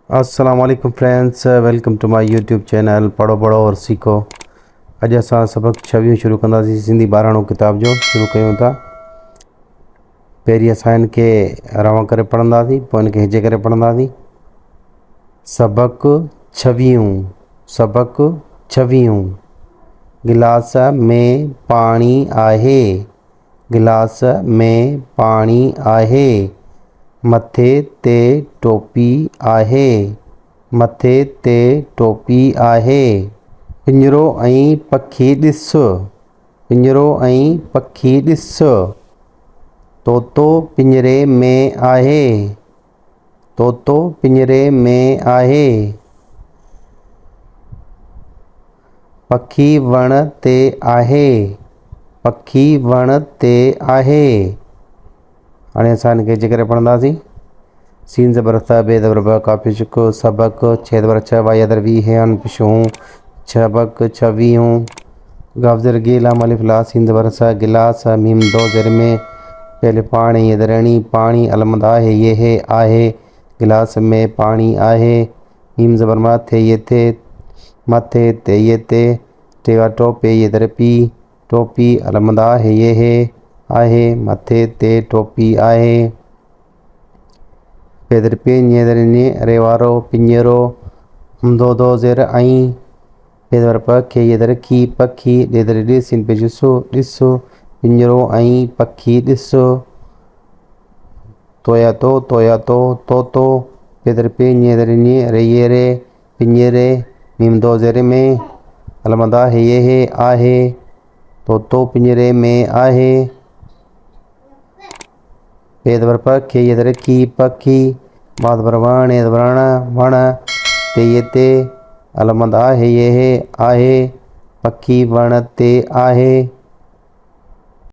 अस्सलाम वालेकुम friends, welcome to my YouTube channel पढ़ो पढ़ो और सीखो। अॼु असां सबक़ 26 शुरू कंदासीं। सिंधी 12 किताब जो शुरू कयूं था। पहिरीं असां इनखे रवां करे पढ़ंदासीं, पोइ इनखे हिजे करे पढ़ंदासीं। सबक़ 26 गिलास में पाणी आहे, गिलास में पाणी आहे। मथे ते टोपी आहे, मथे ते टोपी आहे। पिंजरो ऐं पखी ॾिस, पिंजरो ऐं पखी ॾिस। तोतो पिंजरे में आहे, तोतो पिंजरे में आहे। पखी वण ते आहे, पखी वण ते आहे। हाणे असां हिनखे हिजे करे पढ़ंदासीं। सीन ज़बर स, बे ज़बर ब, काफ़ी शुक, सबक़ 6 ज़बर 6, वाई अदर वी, है अन पिशूं, सबक़ 26। गाफ़ ज़र गे लाम अलिफ ला, सीन ज़बर स, गिलास, मीम दो ज़र में, पहले पाणी दरणी, पाणी अलमद आहे, ये है आहे। गिलास में पाणी आहे। मीम ज़बर मा, थे ये थे, मथे ते ये ते, टेवा टोपे ये दर पी, टोपी अलमद आहे, ये है आहे। मथे ते टोपी आहे। पेदर पेन्ये दरने, रेवारो पिंजरो, हमदो दो ज़ेर ऐं, पेदर पखे ये दर की, पखी देदर ॾिस, इन पे ॾिसो ॾिसो, पिंजरो ऐं पखी ॾिसो। तोया तो, तोया तो, तोतो। पेदर पेन्ये दरने, रेयेरे पिंजरे, मीम दो ज़ेर में, अलमद आहे, ये है आहे। तोतो पिंजरे में आहे। पेदवर पखे ये दर की, पखी, बाद वण ये वण, वण, ते ये ते, अलमद आहे, ये है आहे। पखी वण ते आहे।